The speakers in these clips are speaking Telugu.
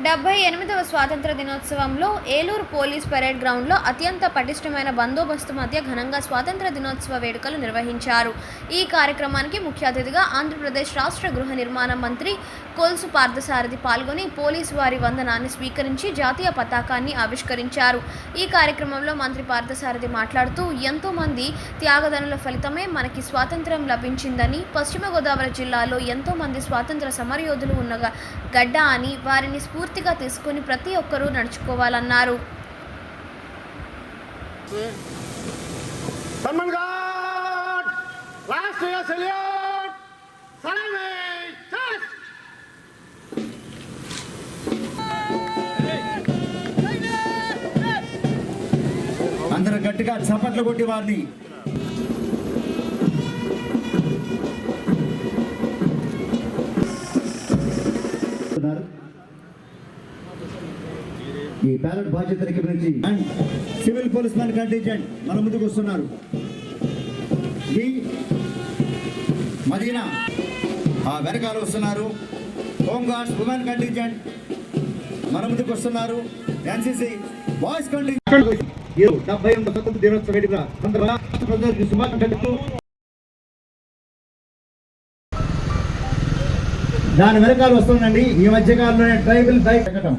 78వ స్వాతంత్ర దినోత్సవంలో ఏలూరు పోలీస్ పరేడ్ గ్రౌండ్లో అత్యంత పటిష్టమైన బందోబస్తు మధ్య ఘనంగా స్వాతంత్ర దినోత్సవ వేడుకలు నిర్వహించారు. ఈ కార్యక్రమానికి ముఖ్య అతిథిగా ఆంధ్రప్రదేశ్ రాష్ట్ర గృహ నిర్మాణ మంత్రి కొల్సు పార్థసారథి పాల్గొని పోలీసు వారి వందనాన్ని స్వీకరించి జాతీయ పతాకాన్ని ఆవిష్కరించారు. ఈ కార్యక్రమంలో మంత్రి పార్థసారథి మాట్లాడుతూ ఎంతో మంది త్యాగదనుల ఫలితమే మనకి స్వాతంత్ర్యం లభించిందని, పశ్చిమ గోదావరి జిల్లాలో ఎంతో మంది స్వాతంత్ర సమరయోధులు ఉన్న గడ్డ అని వారిని స్ఫూర్తిగా తీసుకుని ప్రతి ఒక్కరూ నడుచుకోవాలన్నారు. అందరూ గట్టిగా చప్పట్లు కొట్టి వారిని ఈ బ్యాలెట్ బాధ్యతలకి గురించి సివిల్ పోలీస్ మ్యాన్ కంటింజెంట్ మన ముందుకు వస్తున్నారు. ఈ మదీనా ఆ వెనకాల వస్తున్నారు. హోమ్ గార్డ్స్ ఉమెన్ కంటింజెంట్ మన ముందుకు వస్తున్నారు. ఎన్సీసీ బాయ్స్ కంటింజెంట్ 78వ స్వతంత్ర దినోత్సవ వేడుక దాని వెనకాల వస్తుందండి. ఈ మధ్యకాలంలోనే ట్రైబల్ బైక్ ఎక్కడం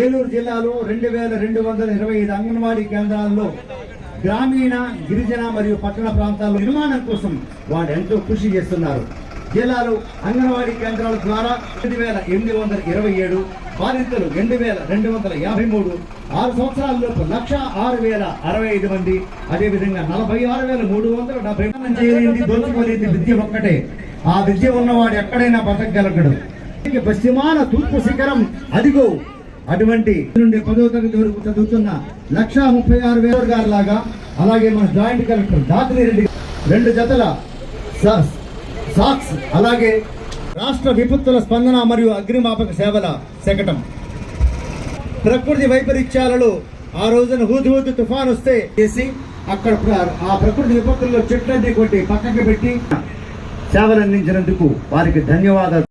ఏలూరు జిల్లాలో 2225 అంగన్వాడీ కేంద్రాల్లో గ్రామీణ, గిరిజన మరియు పట్టణ ప్రాంతాల్లో నిర్మాణం కోసం వాళ్ళు ఎంతో కృషి చేస్తున్నారు. జిల్లాలో అంగన్వాడీ కేంద్రాల ద్వారా 8,827, బాధితులు 2,253, 6 సంవత్సరాలలోపు 106,065 మంది, అదేవిధంగా 46,370 దోచుకోలేని విద్య ఒక్కటే. ఆ విద్య ఉన్నవాడు ఎక్కడైనా బతకగలగడు. పశ్చిమాన తూర్పు శిఖరం అదిగో. అటువంటి నుండి 10వ తరగతి వరకు చదువుతున్న 136,000 గారి లాగా, అలాగే మన జాయింట్ కలెక్టర్ దాత్రి రెడ్డి 2 జతల సాక్స్, అలాగే రాష్ట్ర విపత్తుల స్పందన మరియు అగ్నిమాపక సేవల శకటం. ప్రకృతి వైపరీత్యాలలో ఆ రోజున హుద్హుద్ తుఫాన్ వస్తే చేసి అక్కడ ఆ ప్రకృతి విపత్తుల్లో చెట్లన్నీ కొట్టి పక్కకి పెట్టి సేవలు అందించినందుకు వారికి ధన్యవాదాలు.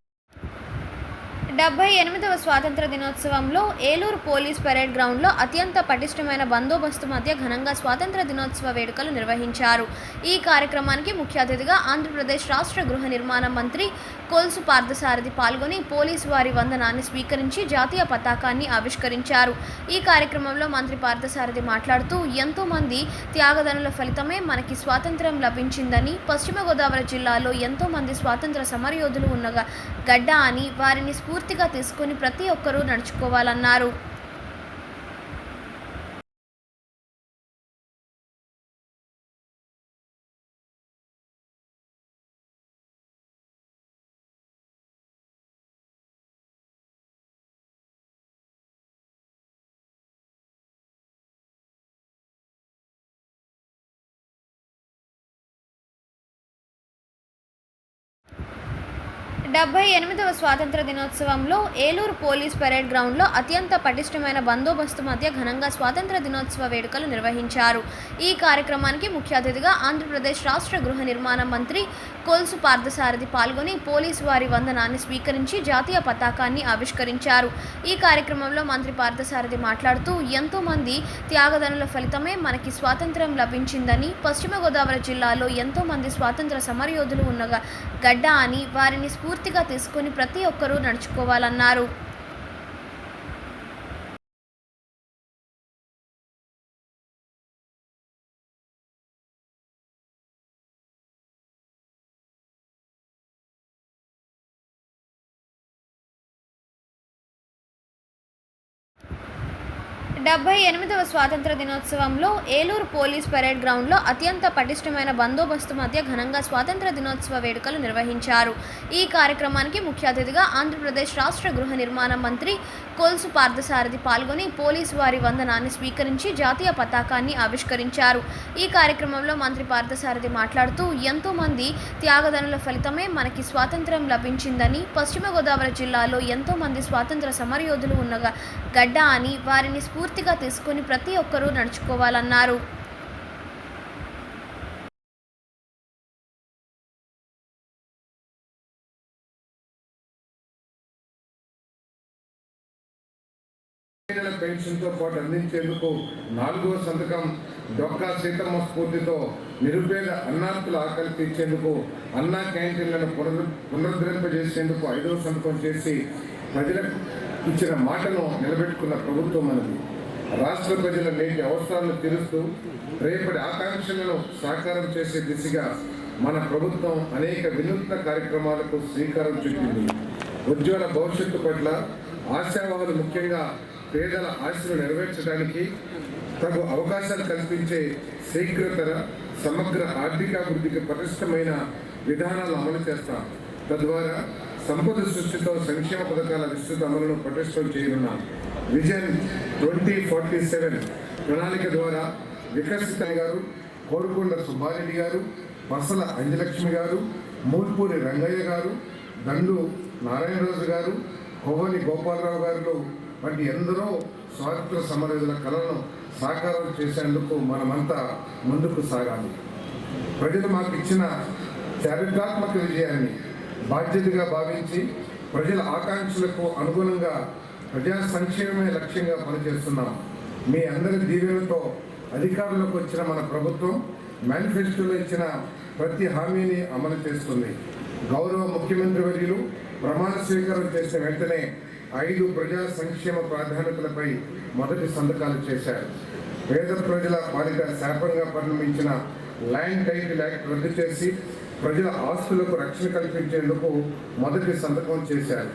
78వ స్వాతంత్ర దినోత్సవంలో ఏలూరు పోలీస్ పరేడ్ గ్రౌండ్లో అత్యంత పటిష్టమైన బందోబస్తు మధ్య ఘనంగా స్వాతంత్ర దినోత్సవ వేడుకలు నిర్వహించారు. ఈ కార్యక్రమానికి ముఖ్య అతిథిగా ఆంధ్రప్రదేశ్ రాష్ట్ర గృహ నిర్మాణ మంత్రి కొల్సు పార్థసారథి పాల్గొని పోలీసు వారి వందనాన్ని స్వీకరించి జాతీయ పతాకాన్ని ఆవిష్కరించారు. ఈ కార్యక్రమంలో మంత్రి పార్థసారథి మాట్లాడుతూ ఎంతో మంది త్యాగదనుల ఫలితమే మనకి స్వాతంత్ర్యం లభించిందని, పశ్చిమ గోదావరి జిల్లాలో ఎంతో మంది స్వాతంత్ర సమరయోధులు ఉన్న గడ్డ అని వారిని స్ఫూర్తిగా తీసుకుని ప్రతి ఒక్కరూ నడుచుకోవాలన్నారు. డెబ్బై 78వ స్వాతంత్ర దినోత్సవంలో ఏలూరు పోలీస్ పరేడ్ గ్రౌండ్లో అత్యంత పటిష్టమైన బందోబస్తు మధ్య ఘనంగా స్వాతంత్ర దినోత్సవ వేడుకలు నిర్వహించారు. ఈ కార్యక్రమానికి ముఖ్య అతిథిగా ఆంధ్రప్రదేశ్ రాష్ట్ర గృహ నిర్మాణ మంత్రి కొల్సు పార్థసారథి పాల్గొని పోలీసు వారి వందనాన్ని స్వీకరించి జాతీయ పతాకాన్ని ఆవిష్కరించారు. ఈ కార్యక్రమంలో మంత్రి పార్థసారథి మాట్లాడుతూ ఎంతో మంది త్యాగదనుల ఫలితమే మనకి స్వాతంత్ర్యం లభించిందని, పశ్చిమ గోదావరి జిల్లాలో ఎంతో మంది స్వాతంత్ర సమరయోధులు ఉన్న గడ్డ అని వారిని స్ఫూర్తిగా తీసుకుని ప్రతి ఒక్కరూ నడుచుకోవాలన్నారు. డెబ్బై 78వ స్వాతంత్ర దినోత్సవంలో ఏలూరు పోలీస్ పరేడ్ గ్రౌండ్లో అత్యంత పటిష్టమైన బందోబస్తు మధ్య ఘనంగా స్వాతంత్ర దినోత్సవ వేడుకలు నిర్వహించారు. ఈ కార్యక్రమానికి ముఖ్య అతిథిగా ఆంధ్రప్రదేశ్ రాష్ట్ర గృహ నిర్మాణ మంత్రి కొల్సు పార్థసారథి పాల్గొని పోలీసు వారి వందనాన్ని స్వీకరించి జాతీయ పతాకాన్ని ఆవిష్కరించారు. ఈ కార్యక్రమంలో మంత్రి పార్థసారథి మాట్లాడుతూ ఎంతో మంది త్యాగదనుల ఫలితమే మనకి స్వాతంత్ర్యం లభించిందని, పశ్చిమ గోదావరి జిల్లాలో ఎంతో మంది స్వాతంత్ర సమరయోధులు ఉన్న గడ్డ అని వారిని స్ఫూర్తిగా తీసుకుని ప్రతి ఒక్కరూ నడుచుకోవాలన్నారు. నెల పెన్షన్తో పాటు అందించేందుకు 4వ సంతకం డొక్కా సీతమ్మ స్ఫూర్తితో నిరుపేద అన్నార్థుల ఆకలి తీర్చేందుకు అన్నా క్యాంటీన్లను పునరుద్ధరింపజేసేందుకు 5వ సంతకం చేసి ప్రజలకు ఇచ్చిన మాటను నిలబెట్టుకున్న ప్రభుత్వం మనది. రాష్ట్ర ప్రజల నేటి అవసరాలను తీరుస్తూ రేపటి ఆకాంక్షలను సాకారం చేసే దిశగా మన ప్రభుత్వం అనేక వినూత్న కార్యక్రమాలకు శ్రీకారం చుట్టింది. ఉజ్వల భవిష్యత్తు పట్ల ఆశావాహులు, ముఖ్యంగా పేదల ఆశలు నెరవేర్చడానికి తగు అవకాశాలు కల్పించే శీఘ్రతర సమగ్ర ఆర్థికాభివృద్ధికి పటిష్టమైన విధానాలు అమలు చేస్తాం. తద్వారా సంపద సృష్టితో సంక్షేమ పథకాల విస్తృత అమలును పటిష్టం చేయనున్నాం. విజన్ 2047 ప్రణాళిక ద్వారా వికసిత గారు, కోరుకొండ సుబ్బారెడ్డి గారు, పసల అంజలక్ష్మి గారు, మూల్పూరి రంగయ్య గారు, దండు నారాయణరాజు గారు, కోవలి గోపాలరావు గారు వంటి ఎందరో స్వాతంత్ర సమరయోధుల కళలను సాకారం చేసేందుకు మనమంతా ముందుకు సాగాలి. ప్రజలు మాకు ఇచ్చిన చారిత్రాత్మక విజయాన్ని బాధ్యతగా భావించి ప్రజల ఆకాంక్షలకు అనుగుణంగా ప్రజా సంక్షేమమే లక్ష్యంగా పనిచేస్తున్నాం. మీ అందరి దీవెనతో అధికారంలోకి వచ్చిన మన ప్రభుత్వం మేనిఫెస్టోలో ఇచ్చిన ప్రతి హామీని అమలు చేస్తుంది. గౌరవ ముఖ్యమంత్రి వర్యులు ప్రమాణ స్వీకారం చేసిన వెంటనే 5 ప్రజా సంక్షేమ ప్రాధాన్యతలపై మొదటి సంతకాలు చేశారు. పేద ప్రజల పాలిట శాపంగా పరిణమించిన ల్యాండ్ టైటిల్ యాక్ట్ రద్దు చేసి ప్రజల ఆస్తులకు రక్షణ కల్పించేందుకు మొదటి సంతకం చేశారు.